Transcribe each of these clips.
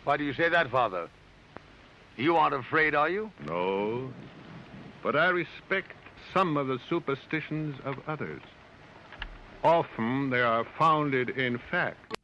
Why do you say that, Father? You aren't afraid, are you? No, but I respect some of the superstitions of others. Often they are founded in fact.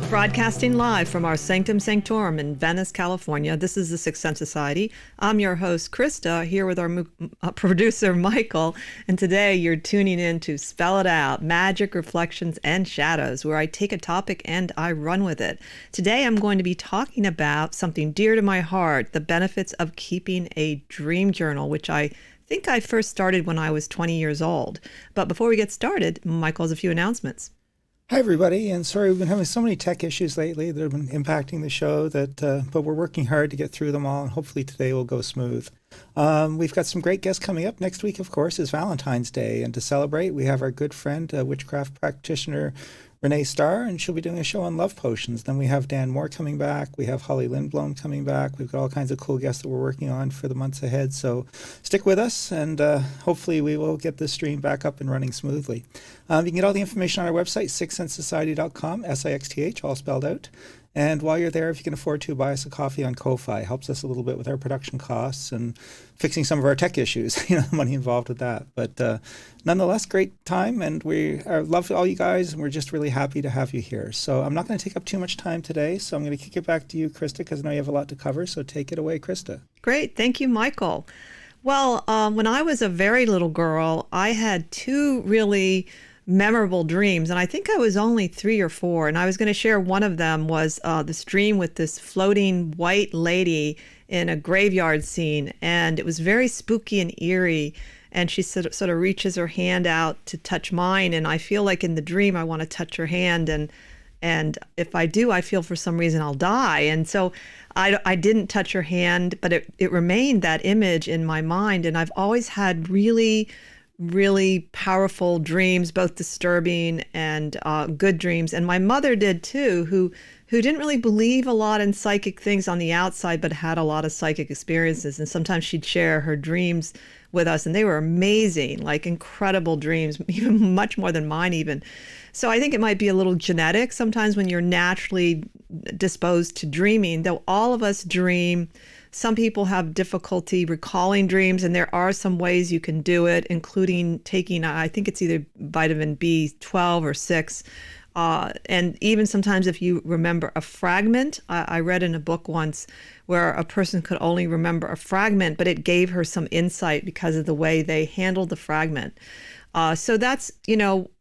Broadcasting live from our Sanctum Sanctorum in Venice, California. This is the Sixth Sense Society. I'm your host, Krista, here with our producer, Michael. And today you're tuning in to Spell It Out, Magic, Reflections, and Shadows, where I take a topic and I run with it. Today I'm going to be talking about something dear to my heart, the benefits of keeping a dream journal, which I think I first started when I was 20 years old. But before we get started, Michael has a few announcements. Hi, everybody, and sorry we've been having so many tech issues lately that have been impacting the show, but we're working hard to get through them all, and hopefully today will go smooth. We've got some great guests coming up. Next week, of course, is Valentine's Day, and to celebrate, we have our good friend, witchcraft practitioner Renee Starr, and she'll be doing a show on love potions. Then we have Dan Moore coming back. We have Holly Lindblom coming back. We've got all kinds of cool guests that we're working on for the months ahead. So stick with us, and hopefully we will get this stream back up and running smoothly. You can get all the information on our website, sixthsensesociety.com, SIXTH, all spelled out. And while you're there, if you can afford to, buy us a coffee on Ko-Fi. It helps us a little bit with our production costs and fixing some of our tech issues, the money involved with that. But nonetheless, great time, and we love all you guys, and we're just really happy to have you here. So I'm not going to take up too much time today, so I'm going to kick it back to you, Krista, because I know you have a lot to cover, so take it away, Krista. Great. Thank you, Michael. Well, when I was a very little girl, I had two really memorable dreams, and I think I was only 3 or 4, and I was going to share one of them was this dream with this floating white lady in a graveyard scene, and it was very spooky and eerie, and she sort of reaches her hand out to touch mine, and I feel like in the dream I want to touch her hand, and if I do, I feel for some reason I'll die. And so I didn't touch her hand, but it remained that image in my mind, and I've always had really powerful dreams, both disturbing and good dreams. And my mother did too, who didn't really believe a lot in psychic things on the outside, but had a lot of psychic experiences. And sometimes she'd share her dreams with us, and they were amazing, like incredible dreams, even much more than mine even. So I think it might be a little genetic sometimes when you're naturally disposed to dreaming, though all of us dream. Some people have difficulty recalling dreams, and there are some ways you can do it, including taking, I think it's either vitamin B12 or 6. And even sometimes if you remember a fragment, I read in a book once where a person could only remember a fragment, but it gave her some insight because of the way they handled the fragment. So that's,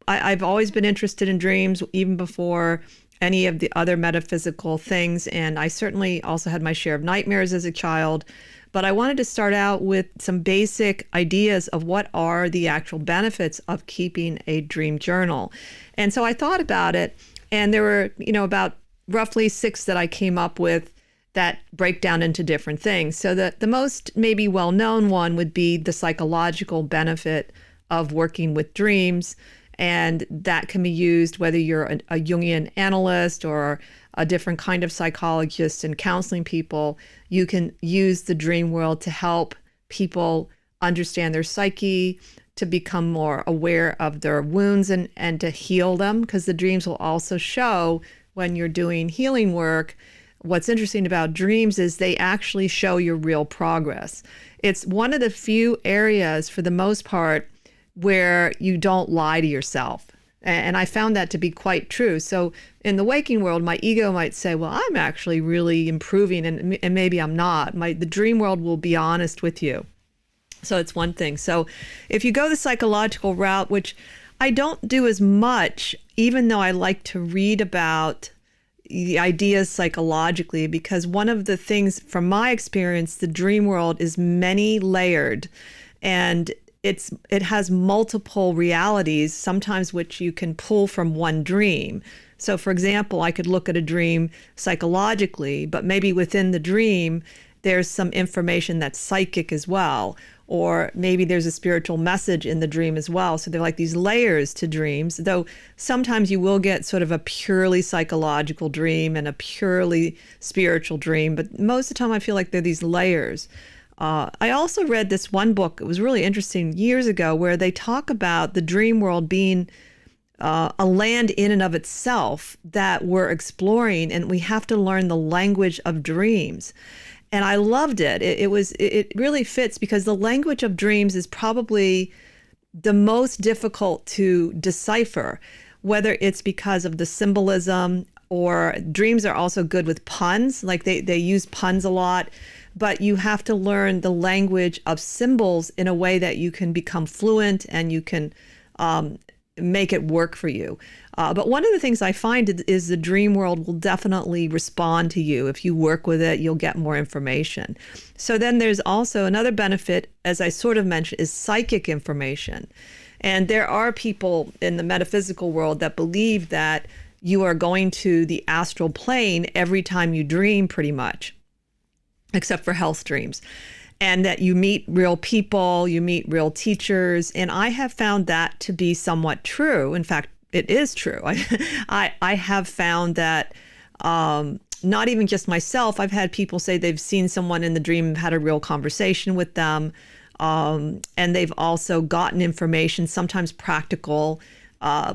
I've always been interested in dreams, even before any of the other metaphysical things. And I certainly also had my share of nightmares as a child. But I wanted to start out with some basic ideas of what are the actual benefits of keeping a dream journal. And so I thought about it, and there were, about roughly 6 that I came up with that break down into different things. So the most maybe well-known one would be the psychological benefit of working with dreams. And that can be used whether you're a Jungian analyst or a different kind of psychologist and counseling people. You can use the dream world to help people understand their psyche, to become more aware of their wounds and to heal them, because the dreams will also show when you're doing healing work. What's interesting about dreams is they actually show your real progress. It's one of the few areas, for the most part, where you don't lie to yourself. And I found that to be quite true. So in the waking world, my ego might say, well, I'm actually really improving, and maybe I'm not. The dream world will be honest with you. So it's one thing. So if you go the psychological route, which I don't do as much, even though I like to read about the ideas psychologically, because one of the things from my experience, the dream world is many layered. And it has multiple realities, sometimes which you can pull from one dream. So, for example, I could look at a dream psychologically, but maybe within the dream, there's some information that's psychic as well, or maybe there's a spiritual message in the dream as well. So they're like these layers to dreams, though sometimes you will get sort of a purely psychological dream and a purely spiritual dream, but most of the time I feel like they're these layers. I also read this one book, it was really interesting, years ago, where they talk about the dream world being a land in and of itself that we're exploring, and we have to learn the language of dreams. And I loved it. It really fits, because the language of dreams is probably the most difficult to decipher, whether it's because of the symbolism, or dreams are also good with puns, like they use puns a lot, but you have to learn the language of symbols in a way that you can become fluent and you can make it work for you. But one of the things I find is the dream world will definitely respond to you. If you work with it, you'll get more information. So then there's also another benefit, as I sort of mentioned, is psychic information. And there are people in the metaphysical world that believe that you are going to the astral plane every time you dream, pretty much, except for health dreams. And that you meet real people, you meet real teachers. And I have found that to be somewhat true. In fact, it is true. I have found that not even just myself, I've had people say they've seen someone in the dream and had a real conversation with them. And they've also gotten information, sometimes practical.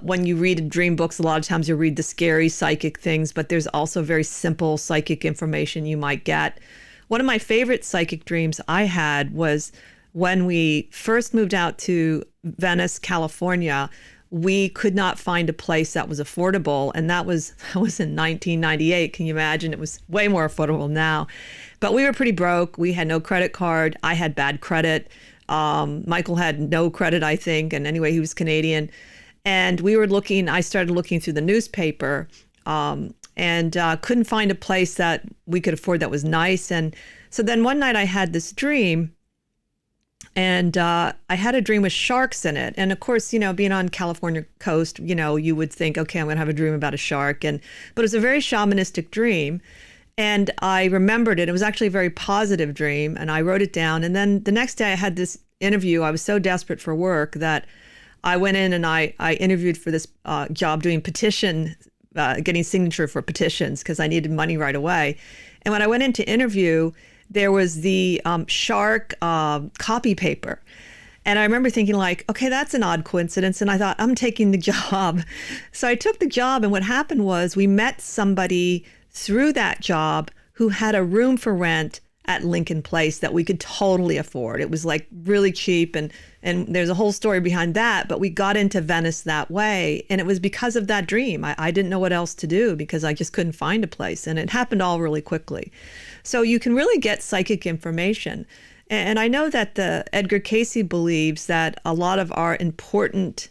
When you read dream books, a lot of times you'll read the scary psychic things, but there's also very simple psychic information you might get. One of my favorite psychic dreams I had was when we first moved out to Venice, California. We could not find a place that was affordable, and that was in 1998. Can you imagine? It was way more affordable now. But we were pretty broke. We had no credit card. I had bad credit. Michael had no credit, I think. And anyway, he was Canadian. And I started looking through the newspaper, and couldn't find a place that we could afford that was nice. And so then one night I had this dream, and I had a dream with sharks in it. And of course, being on California coast, you would think, okay, I'm going to have a dream about a shark. But it was a very shamanistic dream. And I remembered it. It was actually a very positive dream. And I wrote it down. And then the next day I had this interview. I was so desperate for work that I went in and I interviewed for this job doing getting signature for petitions, because I needed money right away. And when I went in to interview, there was the shark copy paper. And I remember thinking okay, that's an odd coincidence. And I thought, I'm taking the job. So I took the job. And what happened was we met somebody through that job who had a room for rent at Lincoln Place that we could totally afford. It was really cheap, and there's a whole story behind that, but we got into Venice that way, and it was because of that dream. I didn't know what else to do because I just couldn't find a place, and it happened all really quickly. So you can really get psychic information. And I know that Edgar Cayce believes that a lot of our important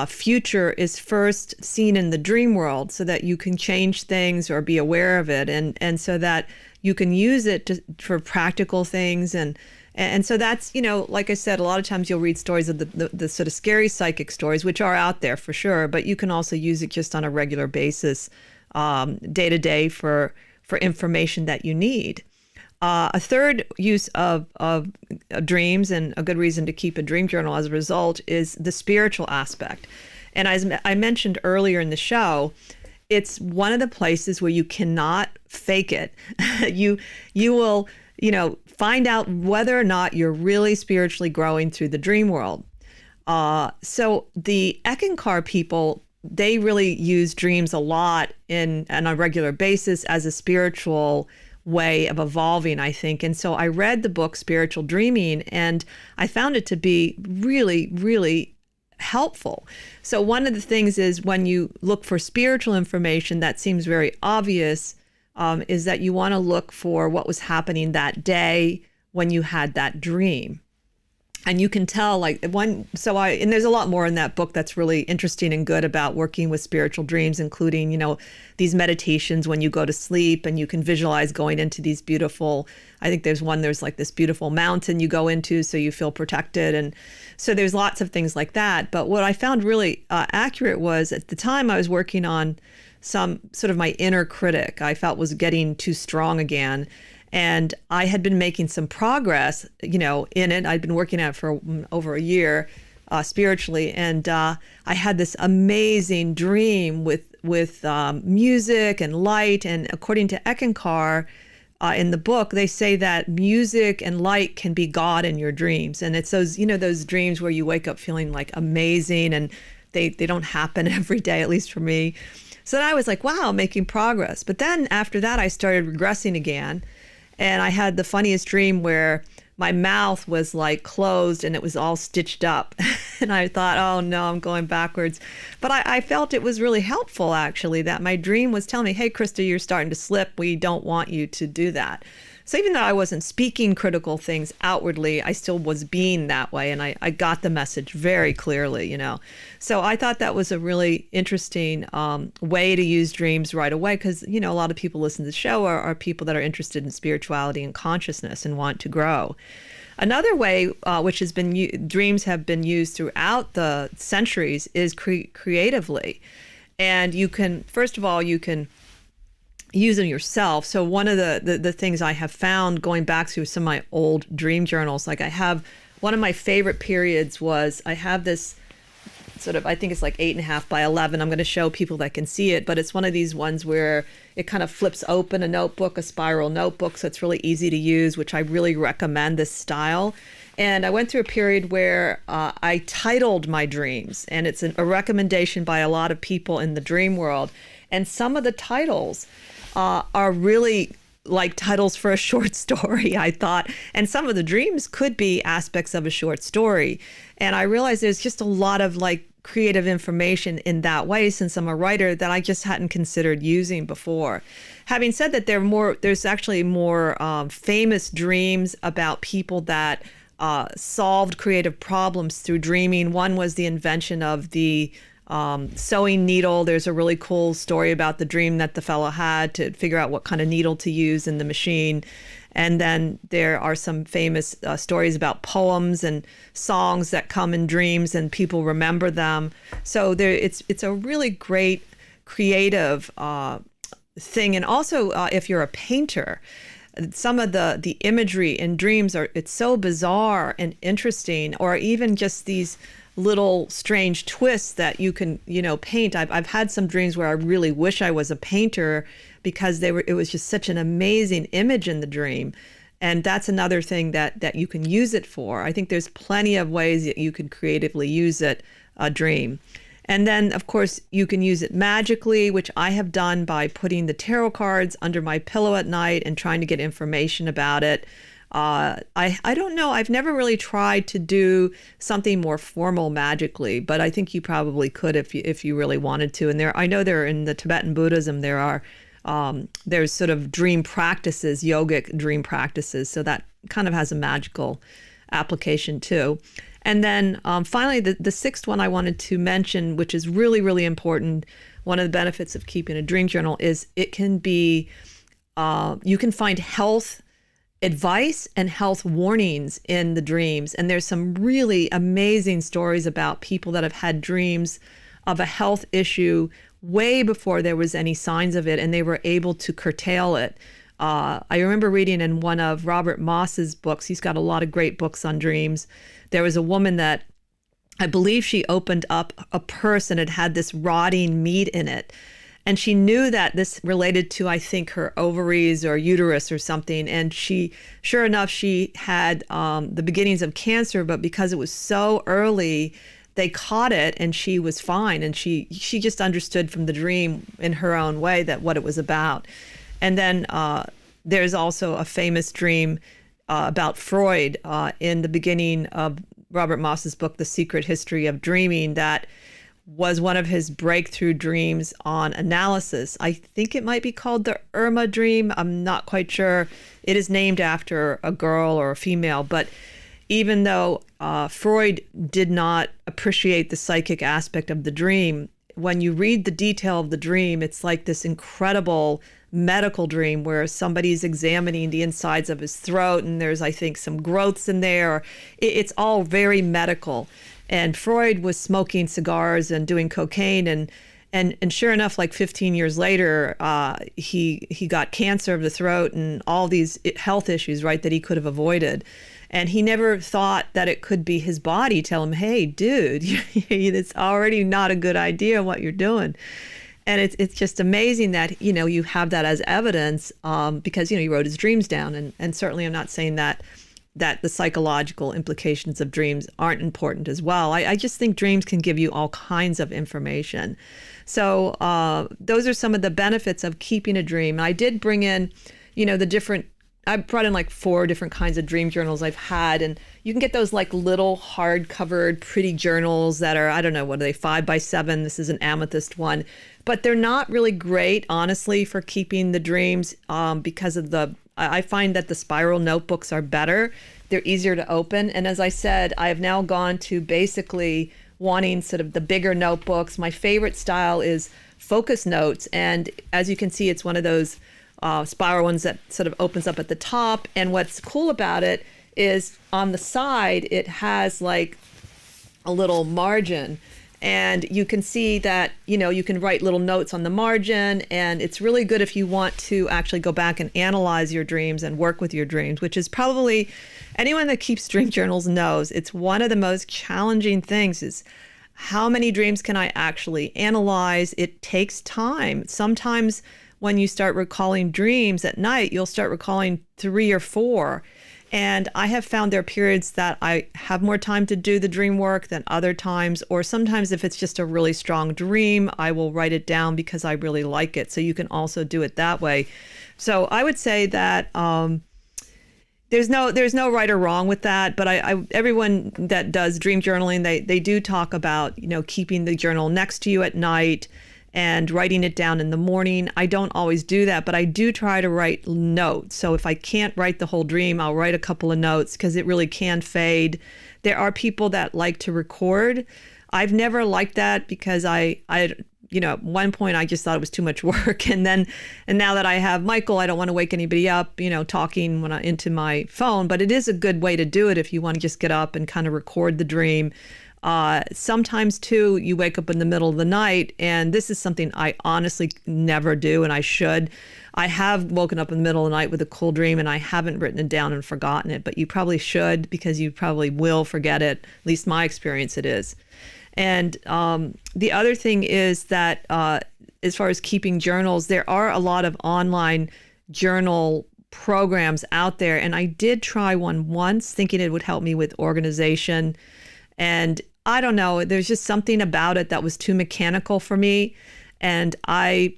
future is first seen in the dream world, so that you can change things or be aware of it, and so that you can use it for practical things. And so that's, like I said, a lot of times you'll read stories of the sort of scary psychic stories, which are out there for sure, but you can also use it just on a regular basis, day to day for information that you need. A third use of dreams, and a good reason to keep a dream journal as a result, is the spiritual aspect. And as I mentioned earlier in the show, it's one of the places where you cannot fake it. You will, find out whether or not you're really spiritually growing through the dream world. So the Eckankar people, they really use dreams a lot on a regular basis as a spiritual way of evolving, I think. And so I read the book Spiritual Dreaming, and I found it to be really, really helpful. So one of the things is, when you look for spiritual information that seems very obvious, is that you want to look for what was happening that day when you had that dream. And you can tell like and there's a lot more in that book that's really interesting and good about working with spiritual dreams, including, these meditations when you go to sleep and you can visualize going into these beautiful, I think there's like this beautiful mountain you go into so you feel protected. And so there's lots of things like that. But what I found really accurate was at the time I was working on some sort of my inner critic I felt was getting too strong again. And I had been making some progress, in it. I'd been working at it for over a year spiritually. And I had this amazing dream with music and light. And according to Eckankar, in the book, they say that music and light can be God in your dreams. And it's those, those dreams where you wake up feeling like amazing, and they don't happen every day, at least for me. So then I was like, wow, making progress. But then after that, I started regressing again. And I had the funniest dream where my mouth was like closed and it was all stitched up. And I thought, oh no, I'm going backwards. But I felt it was really helpful, actually, that my dream was telling me, hey, Krista, you're starting to slip. We don't want you to do that. So even though I wasn't speaking critical things outwardly, I still was being that way. And I got the message very clearly, So I thought that was a really interesting way to use dreams right away, because, a lot of people listen to the show are people that are interested in spirituality and consciousness and want to grow. Another way, which has been dreams have been used throughout the centuries, is creatively. And you can, first of all, you can use them yourself. So one of the things I have found going back through some of my old dream journals, like I have one of my favorite periods was I have this sort of, I think it's like 8.5 by 11. I'm going to show people that can see it, but it's one of these ones where it kind of flips open a notebook, a spiral notebook. So it's really easy to use, which I really recommend this style. And I went through a period where I titled my dreams, and it's a recommendation by a lot of people in the dream world. And some of the titles are really like titles for a short story, I thought. And some of the dreams could be aspects of a short story. And I realized there's just a lot of like creative information in that way, since I'm a writer, that I just hadn't considered using before. Having said that, there's actually more famous dreams about people that solved creative problems through dreaming. One was the invention of the sewing needle. There's a really cool story about the dream that the fellow had to figure out what kind of needle to use in the machine. And then there are some famous stories about poems and songs that come in dreams, and people remember them. So it's a really great creative thing. And also, if you're a painter, some of the imagery in dreams it's so bizarre and interesting, or even just these little strange twists that you can, paint. I've had some dreams where I really wish I was a painter, because it was just such an amazing image in the dream. And that's another thing that you can use it for. I think there's plenty of ways that you can creatively use a dream. And then, of course, you can use it magically, which I have done by putting the tarot cards under my pillow at night and trying to get information about it. I don't know. I've never really tried to do something more formal magically, but I think you probably could if you really wanted to. And I know there in the Tibetan Buddhism, there's sort of dream practices, yogic dream practices. So that kind of has a magical application too. And then finally, the sixth one I wanted to mention, which is really, really important. One of the benefits of keeping a dream journal is it can be, you can find health advice and health warnings in the dreams. And there's some really amazing stories about people that have had dreams of a health issue way before there was any signs of it, and they were able to curtail it. I remember reading in one of Robert Moss's books, he's got a lot of great books on dreams. There was a woman that I believe she opened up a purse and it had this rotting meat in it. And she knew that this related to, I think, her ovaries or uterus or something. And sure enough, she had the beginnings of cancer, but because it was so early, they caught it and she was fine. And she just understood from the dream in her own way that what it was about. And then there's also a famous dream about Freud in the beginning of Robert Moss's book, The Secret History of Dreaming, that was one of his breakthrough dreams on analysis. I think it might be called the Irma dream. I'm not quite sure. It is named after a girl or a female, but even though Freud did not appreciate the psychic aspect of the dream, when you read the detail of the dream, it's like this incredible medical dream where somebody's examining the insides of his throat and there's, I think, some growths in there. It's all very medical. And Freud was smoking cigars and doing cocaine, and sure enough, like 15 years later, he got cancer of the throat and all these health issues, right, that he could have avoided. And he never thought that it could be his body tell him, hey, dude, it's already not a good idea what you're doing. And it's just amazing that, you have that as evidence because, he wrote his dreams down. And certainly I'm not saying that the psychological implications of dreams aren't important as well. I just think dreams can give you all kinds of information. So those are some of the benefits of keeping a dream. And I did bring in, I brought in like 4 different kinds of dream journals I've had. And you can get those like little hard-covered pretty journals that are, I don't know, what are they, 5x7? This is an amethyst one. But they're not really great, honestly, for keeping the dreams because of I find that the spiral notebooks are better. They're easier to open. And as I said, I have now gone to basically wanting sort of the bigger notebooks. My favorite style is focus notes. And as you can see, it's one of those spiral ones that sort of opens up at the top. And what's cool about it is on the side, it has like a little margin. And you can see that, you can write little notes on the margin. And it's really good if you want to actually go back and analyze your dreams and work with your dreams, which is probably anyone that keeps dream journals knows it's one of the most challenging things is how many dreams can I actually analyze? It takes time. Sometimes when you start recalling dreams at night, you'll start recalling 3 or 4. And I have found there are periods that I have more time to do the dream work than other times, or sometimes if it's just a really strong dream, I will write it down because I really like it. So you can also do it that way. So I would say that there's no right or wrong with that, but everyone that does dream journaling, they do talk about, keeping the journal next to you at night and writing it down in the morning. I don't always do that, but I do try to write notes. So if I can't write the whole dream, I'll write a couple of notes because it really can fade. There are people that like to record. I've never liked that because I at one point I just thought it was too much work. And now that I have Michael, I don't want to wake anybody up, talking when into my phone, but it is a good way to do it if you want to just get up and kind of record the dream. Sometimes too, you wake up in the middle of the night, and this is something I honestly never do, and I should. I have woken up in the middle of the night with a cool dream, and I haven't written it down and forgotten it, but you probably should because you probably will forget it. At least my experience it is. And the other thing is that as far as keeping journals, there are a lot of online journal programs out there, and I did try one once thinking it would help me with organization. And I don't know, there's just something about it that was too mechanical for me. And I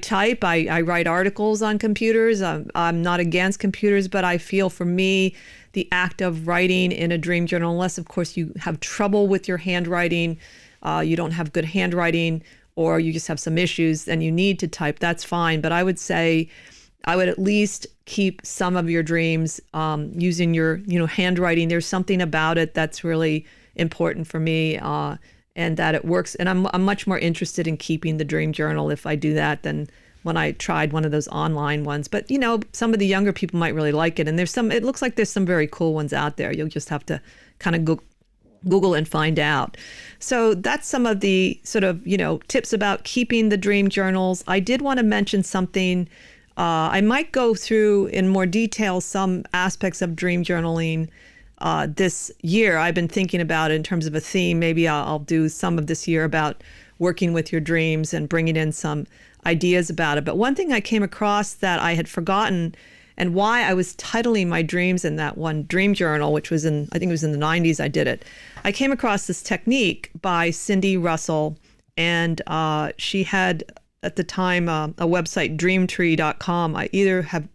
type, I write articles on computers. I'm not against computers, but I feel for me, the act of writing in a dream journal, unless of course you have trouble with your handwriting, you don't have good handwriting, or you just have some issues and you need to type, that's fine. But I would say I would at least keep some of your dreams using your, handwriting. There's something about it that's really important for me, and that it works. And I'm much more interested in keeping the dream journal if I do that than when I tried one of those online ones. But some of the younger people might really like it. And it looks like there's some very cool ones out there. You'll just have to kind of Google and find out. So that's some of the sort of, tips about keeping the dream journals. I did want to mention something. I might go through in more detail some aspects of dream journaling this year. I've been thinking about it in terms of a theme. Maybe I'll do some of this year about working with your dreams and bringing in some ideas about it. But one thing I came across that I had forgotten, and why I was titling my dreams in that one dream journal, which was I think it was in the 90s I did it. I came across this technique by Cindy Russell, and she had at the time a website, dreamtree.com. I either have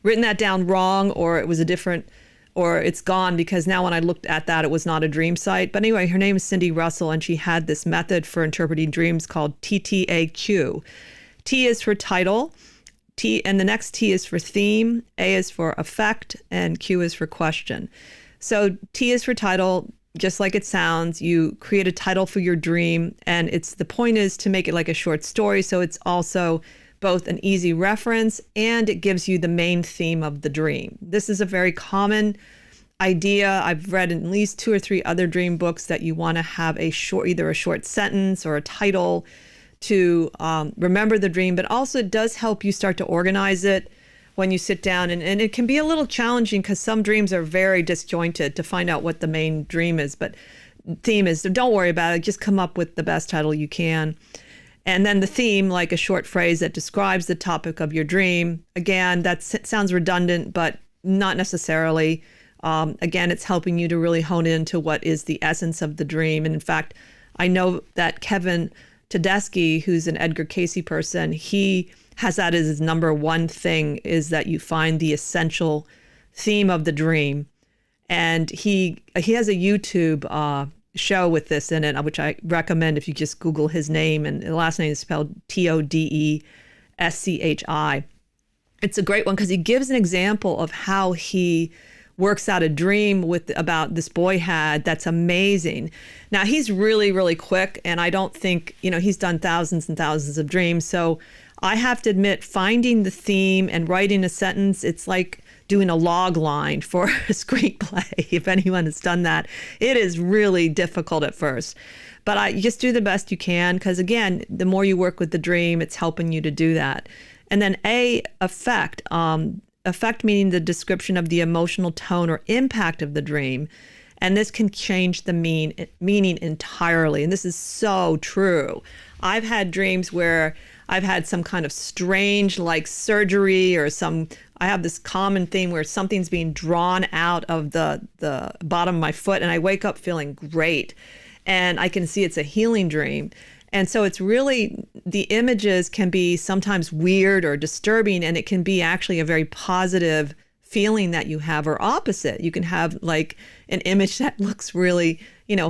written that down wrong, or it was a different, or it's gone, because now when I looked at that, it was not a dream site. But anyway, her name is Cindy Russell, and she had this method for interpreting dreams called TTAQ. T is for title, and the next T is for theme, A is for effect, and Q is for question. So T is for title, just like it sounds. You create a title for your dream, and the point is to make it like a short story, so it's also both an easy reference and it gives you the main theme of the dream. This is a very common idea. I've read at least 2 or 3 other dream books that you want to have either a short sentence or a title to remember the dream, but also it does help you start to organize it when you sit down. And it can be a little challenging because some dreams are very disjointed to find out what the main theme is. So don't worry about it. Just come up with the best title you can. And then the theme, like a short phrase that describes the topic of your dream. Again, that sounds redundant, but not necessarily. Again, it's helping you to really hone into what is the essence of the dream. And in fact, I know that Kevin Tedeschi, who's an Edgar Cayce person, he has that as his number one thing, is that you find the essential theme of the dream. And he has a YouTube show with this in it, which I recommend if you just Google his name, and the last name is spelled Todeschi. It's a great one because he gives an example of how he works out a dream about this boy had that's amazing. Now he's really, really quick, and I don't think, he's done thousands and thousands of dreams. So I have to admit, finding the theme and writing a sentence, it's like doing a log line for a screenplay. If anyone has done that, it is really difficult at first. But you just do the best you can, because again, the more you work with the dream, it's helping you to do that. And then affect. Affect meaning the description of the emotional tone or impact of the dream. And this can change the meaning entirely. And this is so true. I've had dreams where I've had some kind of strange like surgery or I have this common theme where something's being drawn out of the bottom of my foot, and I wake up feeling great. And I can see it's a healing dream. And so it's really, the images can be sometimes weird or disturbing, and it can be actually a very positive feeling that you have, or opposite. You can have like an image that looks really,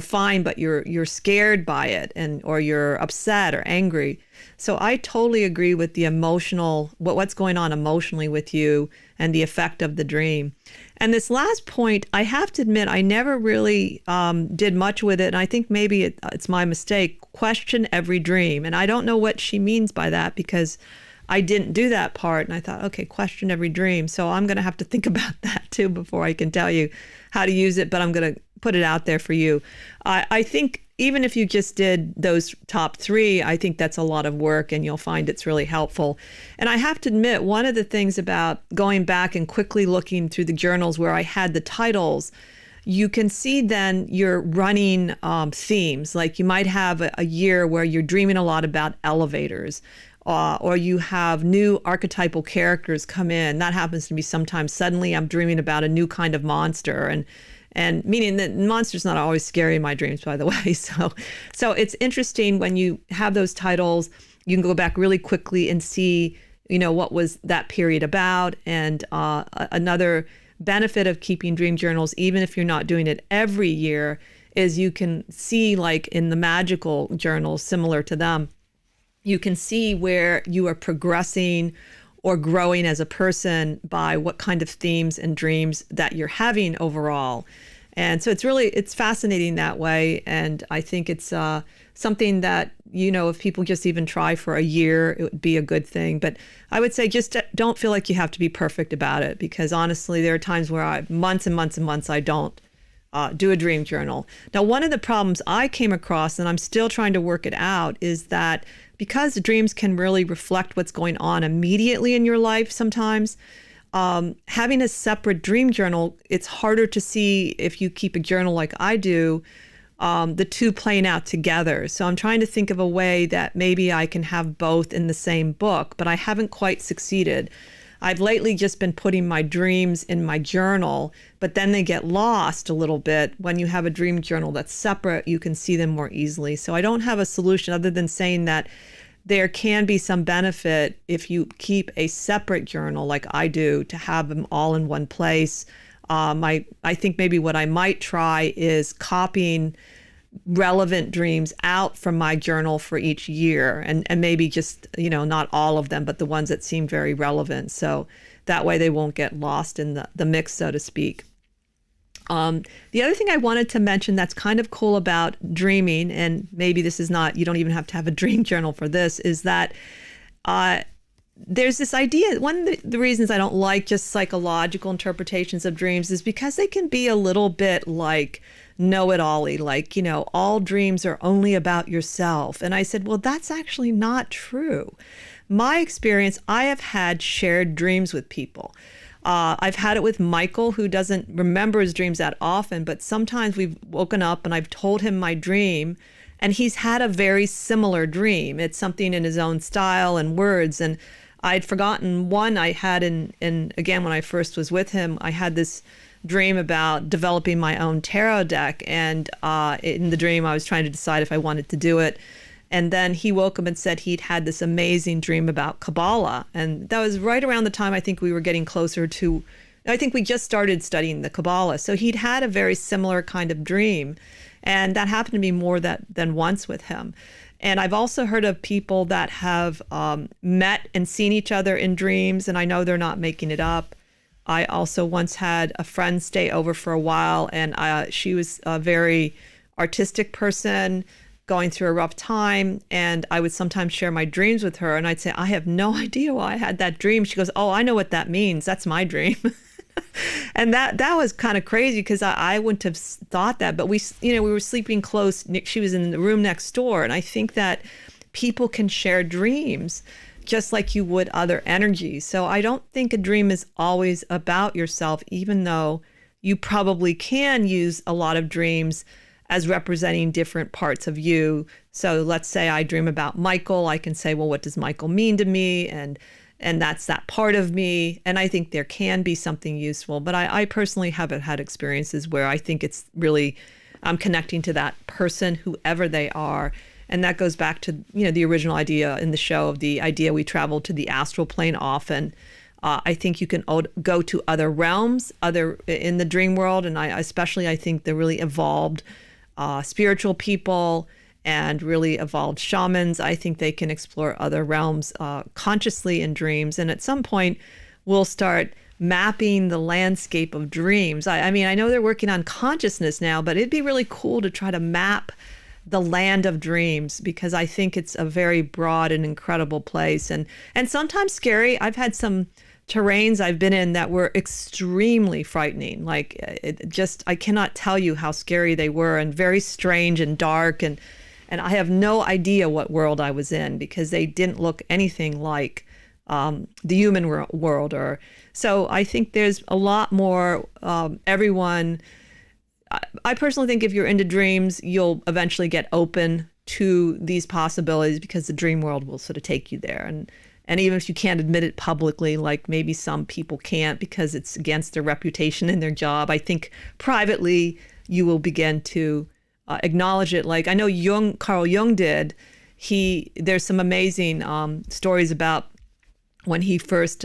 fine, but you're scared by it, or you're upset or angry. So I totally agree with the emotional, what's going on emotionally with you and the effect of the dream. And this last point, I have to admit, I never really did much with it. And I think maybe it's my mistake. Question every dream. And I don't know what she means by that, because I didn't do that part. And I thought, okay, question every dream. So I'm going to have to think about that too before I can tell you how to use it. But I'm going to put it out there for you. I think even if you just did those top 3, I think that's a lot of work, and you'll find it's really helpful. And I have to admit, one of the things about going back and quickly looking through the journals where I had the titles, you can see then you're running themes. Like you might have a year where you're dreaming a lot about elevators, or you have new archetypal characters come in. That happens to me sometimes. Suddenly I'm dreaming about a new kind of monster, and meaning that monster's not always scary in my dreams, by the way. So it's interesting when you have those titles, you can go back really quickly and see, what was that period about. And another benefit of keeping dream journals, even if you're not doing it every year, is you can see, like in the magical journals, similar to them, you can see where you are progressing or growing as a person by what kind of themes and dreams that you're having overall. And so it's fascinating that way. And I think it's something that, if people just even try for a year, it would be a good thing. But I would say just don't feel like you have to be perfect about it, because honestly, there are times where months and months and months, I don't do a dream journal. Now, one of the problems I came across, and I'm still trying to work it out, is that because dreams can really reflect what's going on immediately in your life sometimes, having a separate dream journal, it's harder to see if you keep a journal like I do, the two playing out together. So I'm trying to think of a way that maybe I can have both in the same book, but I haven't quite succeeded. I've lately just been putting my dreams in my journal, but then they get lost a little bit. When you have a dream journal that's separate, you can see them more easily. So I don't have a solution other than saying that there can be some benefit if you keep a separate journal like I do, to have them all in one place. I think maybe what I might try is copying relevant dreams out from my journal for each year, and maybe just, not all of them, but the ones that seem very relevant. So that way they won't get lost in the mix, so to speak. The other thing I wanted to mention that's kind of cool about dreaming, and maybe this is not, you don't even have to have a dream journal for this, is that there's this idea. One of the reasons I don't like just psychological interpretations of dreams is because they can be a little bit like know-it-all-y, like, all dreams are only about yourself. And I said, well, that's actually not true. My experience, I have had shared dreams with people. I've had it with Michael, who doesn't remember his dreams that often, but sometimes we've woken up and I've told him my dream, and he's had a very similar dream. It's something in his own style and words. And I'd forgotten one I had again, when I first was with him, I had this dream about developing my own tarot deck. And in the dream, I was trying to decide if I wanted to do it. And then he woke up and said he'd had this amazing dream about Kabbalah. And that was right around the time I think we were getting closer to, I think we just started studying the Kabbalah. So he'd had a very similar kind of dream. And that happened to be more than once with him. And I've also heard of people that have met and seen each other in dreams. And I know they're not making it up. I also once had a friend stay over for a while, and she was a very artistic person going through a rough time, and I would sometimes share my dreams with her, and I'd say, I have no idea why I had that dream. She goes, oh, I know what that means. That's my dream. And that was kind of crazy, because I wouldn't have thought that, but we were sleeping close. She was in the room next door, and I think that people can share dreams just like you would other energies. So I don't think a dream is always about yourself, even though you probably can use a lot of dreams as representing different parts of you. So let's say I dream about Michael. I can say, well, what does Michael mean to me? And that's that part of me. And I think there can be something useful. But I personally haven't had experiences where I think it's really, I'm connecting to that person, whoever they are. And that goes back to, the original idea in the show of the idea we travel to the astral plane often. I think you can go to other realms, in the dream world. And I think the really evolved spiritual people and really evolved shamans, I think they can explore other realms consciously in dreams. And at some point, we'll start mapping the landscape of dreams. I mean, I know they're working on consciousness now, but it'd be really cool to try to map the land of dreams, because I think it's a very broad and incredible place, and sometimes scary. I've had some terrains I've been in that were extremely frightening. Like I cannot tell you how scary they were, and very strange and dark, and I have no idea what world I was in, because they didn't look anything like the human world. So I think there's a lot more. Everyone. I personally think if you're into dreams, you'll eventually get open to these possibilities, because the dream world will sort of take you there. And even if you can't admit it publicly, like maybe some people can't because it's against their reputation and their job, I think privately you will begin to acknowledge it. Like I know Carl Jung did. There's some amazing stories about when he first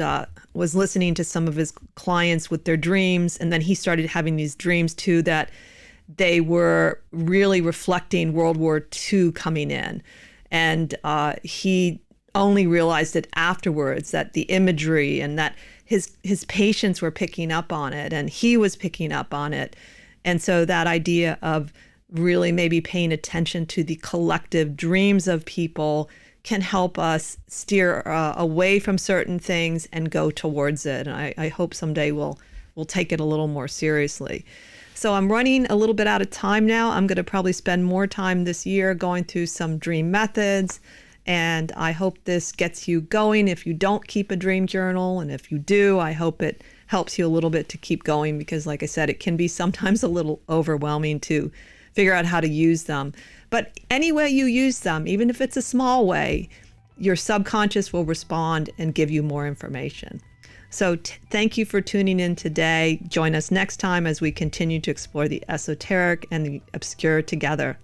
was listening to some of his clients with their dreams, and then he started having these dreams too, that they were really reflecting World War II coming in. And he only realized it afterwards, that the imagery and that his patients were picking up on it, and he was picking up on it. And so that idea of really maybe paying attention to the collective dreams of people can help us steer away from certain things and go towards it. And I hope someday we'll take it a little more seriously. So I'm running a little bit out of time now. I'm going to probably spend more time this year going through some dream methods. And I hope this gets you going if you don't keep a dream journal. And if you do, I hope it helps you a little bit to keep going, because like I said, it can be sometimes a little overwhelming to figure out how to use them. But any way you use them, even if it's a small way, your subconscious will respond and give you more information. So thank you for tuning in today. Join us next time as we continue to explore the esoteric and the obscure together.